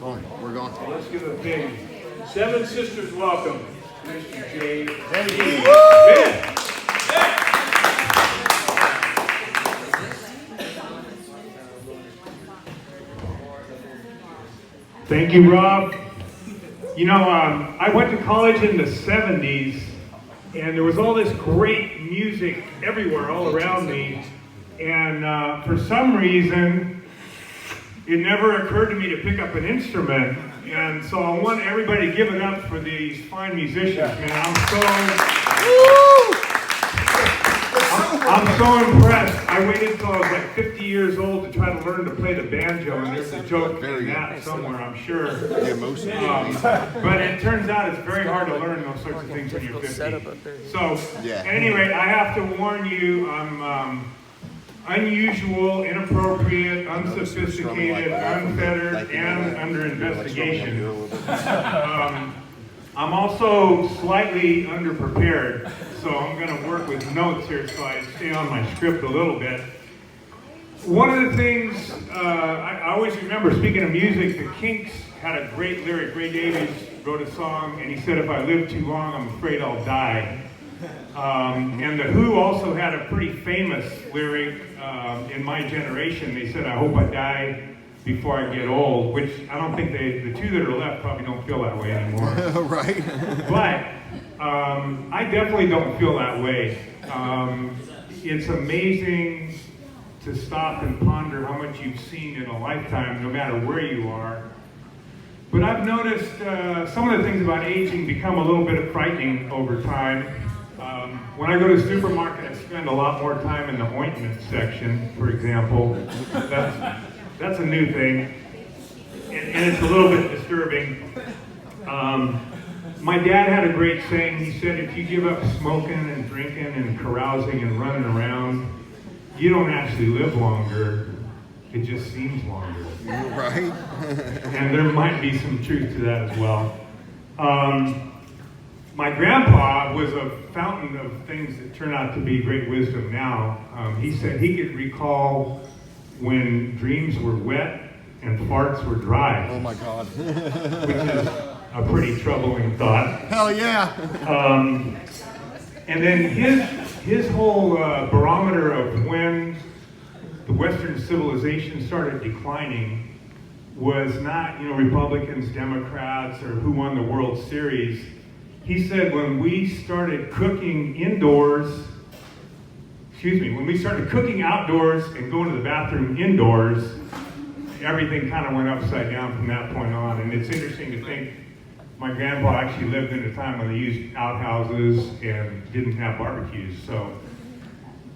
We're going. Let's give a big Seven Sisters welcome, Mr. J. Thank you. Yeah. Thank you, Rob. You know, I went to college in the 70s, and there was all this great music everywhere, all around me. And for some reason, it never occurred to me to pick up an instrument. And so I want everybody to give it up for these fine musicians, man. I'm so impressed. I waited until I was like 50 years old to try to learn to play the banjo, and there's a joke in that somewhere, I'm sure. But it turns out it's very hard to learn those sorts of things when you're 50. So, at any rate, I have to warn you, I'm unusual, inappropriate, unsophisticated, unfettered, and under investigation. I'm also slightly underprepared, so I'm going to work with notes here so I stay on my script a little bit. One of the things I always remember, speaking of music, the Kinks had a great lyric. Ray Davies wrote a song, and he said, "If I live too long, I'm afraid I'll die." And the Who also had a pretty famous lyric in my generation. They said, "I hope I die before I get old," which I don't think the two that are left probably don't feel that way anymore. Right. But I definitely don't feel that way. It's amazing to stop and ponder how much you've seen in a lifetime, no matter where you are. But I've noticed some of the things about aging become a little bit frightening over time. When I go to the supermarket, I spend a lot more time in the ointment section, for example. That's a new thing, and it's a little bit disturbing. My dad had a great saying. He said, if you give up smoking and drinking and carousing and running around, you don't actually live longer, it just seems longer. Right. And there might be some truth to that as well. My grandpa was a fountain of things that turn out to be great wisdom now. He said he could recall when dreams were wet and farts were dry. Oh my God. Which is a pretty troubling thought. Hell yeah. And then his whole barometer of when the Western civilization started declining was not, Republicans, Democrats, or who won the World Series. He said when we started cooking when we started cooking outdoors and going to the bathroom indoors, everything kind of went upside down from that point on. And it's interesting to think my grandpa actually lived in a time when they used outhouses and didn't have barbecues. So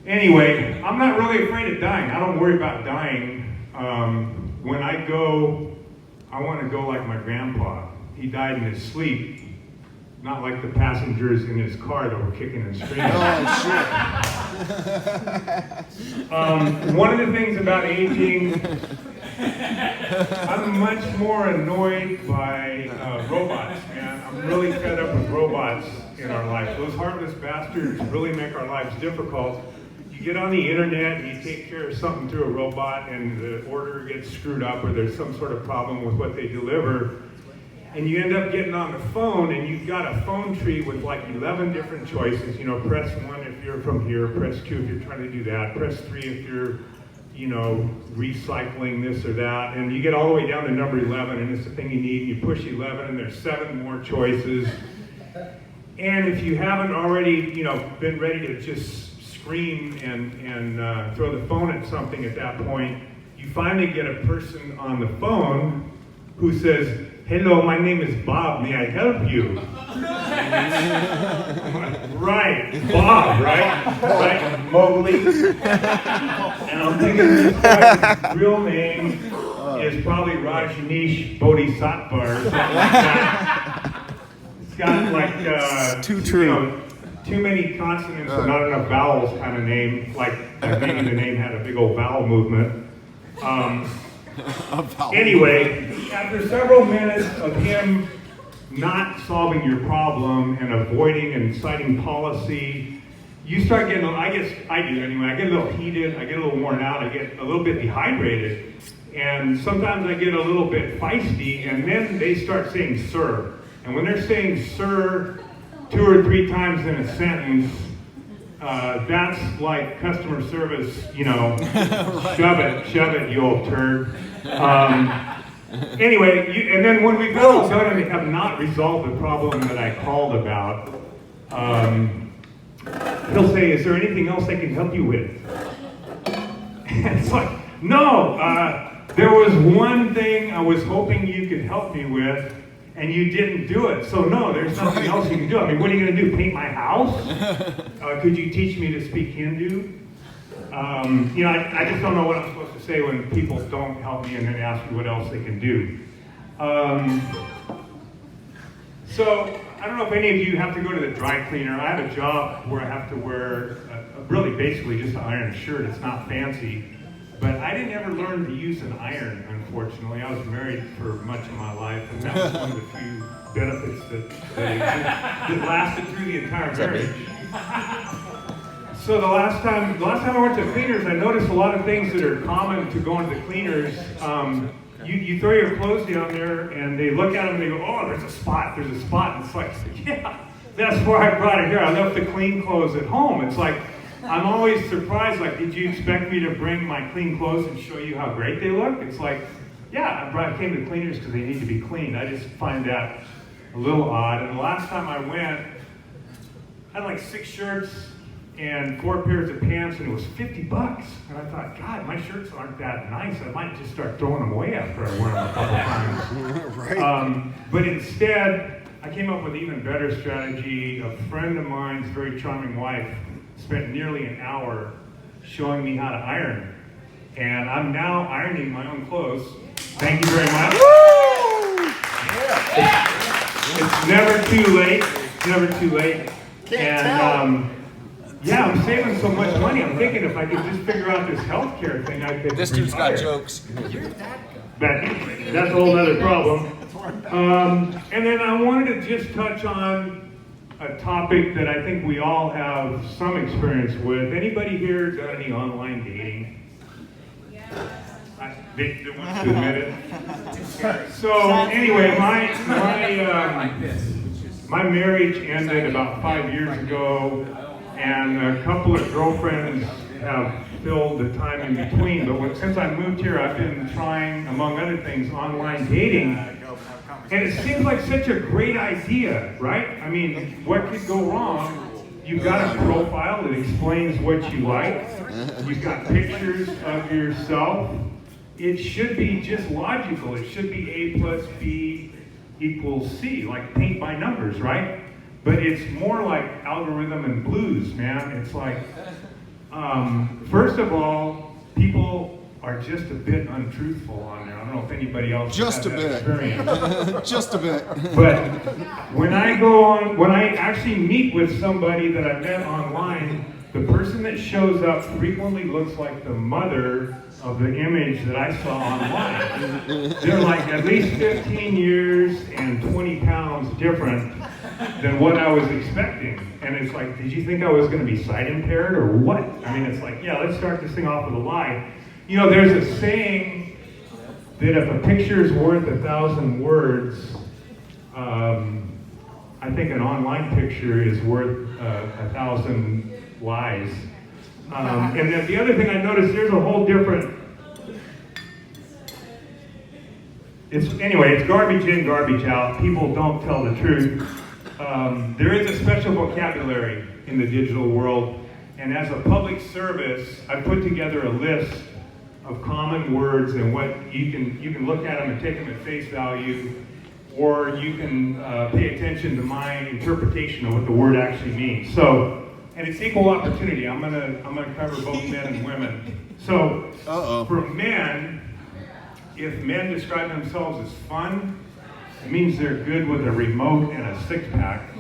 anyway, I'm not really afraid of dying. I don't worry about dying. When I go, I want to go like my grandpa. He died in his sleep. Not like the passengers in his car that were kicking and screaming. Oh, shit. One of the things about aging, I'm much more annoyed by robots, man. I'm really fed up with robots in our life. Those heartless bastards really make our lives difficult. You get on the internet and you take care of something through a robot and the order gets screwed up or there's some sort of problem with what they deliver. And you end up getting on the phone, and you've got a phone tree with like 11 different choices. Press 1 if you're from here, press 2 if you're trying to do that, press 3 if you're, recycling this or that. And you get all the way down to number 11, and it's the thing you need. And you push 11, and there's 7 more choices. And if you haven't already, been ready to just scream and throw the phone at something at that point, you finally get a person on the phone who says, "Hello, my name is Bob. May I help you?" Right, Bob, right? Right, Mowgli. And I'm thinking this guy's real name is probably Rajneesh Bodhisattva or something like that. It's got like too true. Too many consonants and not enough vowels kind of name. Like maybe the name had a big old vowel movement. Anyway, after several minutes of him not solving your problem and avoiding and citing policy, you start getting, I guess I do anyway, I get a little heated, I get a little worn out, I get a little bit dehydrated. And sometimes I get a little bit feisty, and then they start saying sir. And when they're saying sir 2 or 3 times in a sentence, that's like customer service, you know, right. shove it, you old turd. Anyway, and then when we've got all done and they have not resolved the problem that I called about, he'll say, is there anything else I can help you with? And it's like, no, there was one thing I was hoping you could help me with, and you didn't do it. So no, there's nothing else you can do. I mean, what are you going to do, paint my house? Could you teach me to speak Hindu? You know, I just don't know what I'm supposed to say when people don't help me and then ask me what else they can do. So, I don't know if any of you have to go to the dry cleaner. I have a job where I have to wear, really basically just to iron a shirt. It's not fancy. But I didn't ever learn to use an iron, unfortunately. I was married for much of my life, and that was one of the few benefits that lasted through the entire marriage. So the last time I went to cleaners, I noticed a lot of things that are common to going to the cleaners. You throw your clothes down there, and they look at them and they go, oh, there's a spot. And it's like, yeah, that's why I brought it here. I left the clean clothes at home. It's like, I'm always surprised, like, did you expect me to bring my clean clothes and show you how great they look? It's like, yeah, I came to cleaners because they need to be cleaned. I just find that a little odd. And the last time I went, I had like 6 shirts and 4 pairs of pants, and it was $50. And I thought, God, my shirts aren't that nice. I might just start throwing them away after I wear them a couple times. Right. But instead, I came up with an even better strategy. A friend of mine's very charming wife spent nearly an hour showing me how to iron. And I'm now ironing my own clothes. Thank you very much. It's never too late. It's never too late. And yeah, I'm saving so much money. I'm thinking if I could just figure out this healthcare thing, I could This dude's got jokes. That's a whole other problem. And then I wanted to just touch on a topic that I think we all have some experience with. Anybody here done any online dating? They want to admit it. So anyway, my marriage ended about 5 years ago, and a couple of girlfriends have filled the time in between. But since I moved here, I've been trying, among other things, online dating. And it seems like such a great idea, right? I mean, what could go wrong? You've got a profile that explains what you like. You've got pictures of yourself. It should be just logical. It should be A plus B equals C, like paint by numbers, right? But it's more like algorithm and blues, man. It's like, first of all, people are just a bit untruthful on there. I don't know if anybody else just has a that bit. experience. Just a bit. But when I actually meet with somebody that I met online, the person that shows up frequently looks like the mother of the image that I saw online. They're like at least 15 years and 20 pounds different than what I was expecting. And it's like, did you think I was going to be sight impaired or what? I mean, it's like, yeah, let's start this thing off with a lie. You know, there's a saying that if a picture is worth 1,000 words, I think an online picture is worth 1,000 lies. And then the other thing I noticed, there's a whole different, it's garbage in, garbage out. People don't tell the truth. There is a special vocabulary in the digital world, and as a public service, I put together a list of common words and what you can look at them and take them at face value, or you can pay attention to my interpretation of what the word actually means. So, and it's equal opportunity. I'm gonna cover both men and women. So, for men, if men describe themselves as fun, it means they're good with a remote and a six-pack.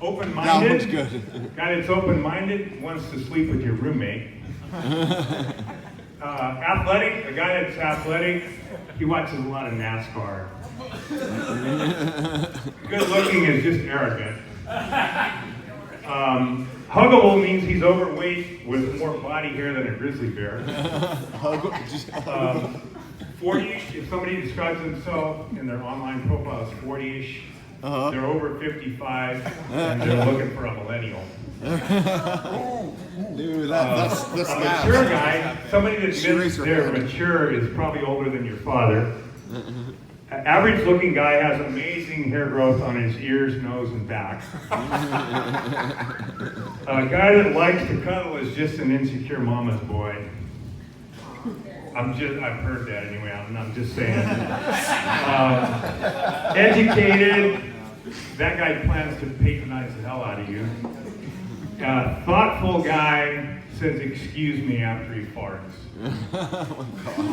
Open-minded, guy that's open-minded wants to sleep with your roommate. Athletic, a guy that's athletic, he watches a lot of NASCAR. Good-looking is just arrogant. Huggable means he's overweight with more body hair than a grizzly bear. 40-ish, if somebody describes themselves in their online profile as 40-ish, they're over 55 and they're looking for a millennial. Dude, that's a mature guy, somebody that admits they're mature is probably older than your father. An average looking guy has amazing hair growth on his ears, nose, and back. A guy that likes to cuddle is just an insecure mama's boy. I've heard that anyway, I'm just saying. Educated, that guy plans to patronize the hell out of you. Thoughtful guy says excuse me after he farts.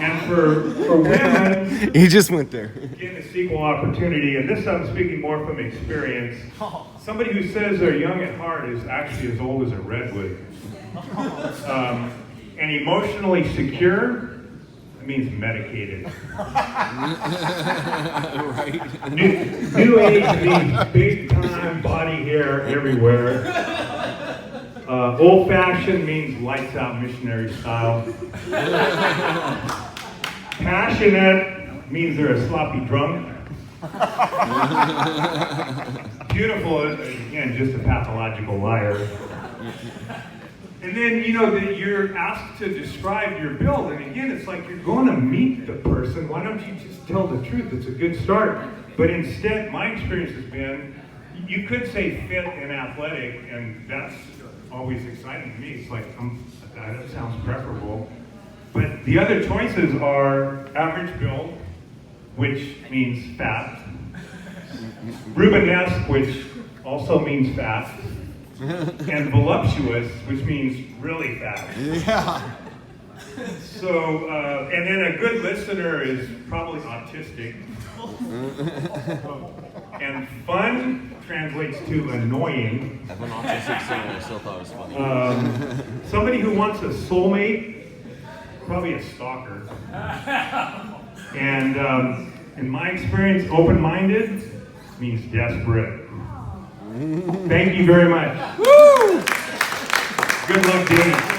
And for women, He just went there. getting a sequel opportunity, and this I'm speaking more from experience, somebody who says they're young at heart is actually as old as a redwood. And emotionally secure, it means medicated. Right. New age means big time, body hair everywhere. Old fashioned means lights out missionary style. Passionate means they're a sloppy drunk. Beautiful is, again, just a pathological liar. And then, that you're asked to describe your build. And again, it's like you're going to meet the person. Why don't you just tell the truth? It's a good start. But instead, my experience has been, you could say fit and athletic, and that's always exciting to me. It's like, that sounds preferable. But the other choices are average build, which means fat. Rubenesque, which also means fat. And voluptuous, which means really fat. Yeah. So, and then a good listener is probably autistic. And fun translates to annoying. As an autistic singer, I still thought it was funny. Somebody who wants a soulmate, probably a stalker. And in my experience, open-minded means desperate. Thank you very much. Woo! Good luck, Danny.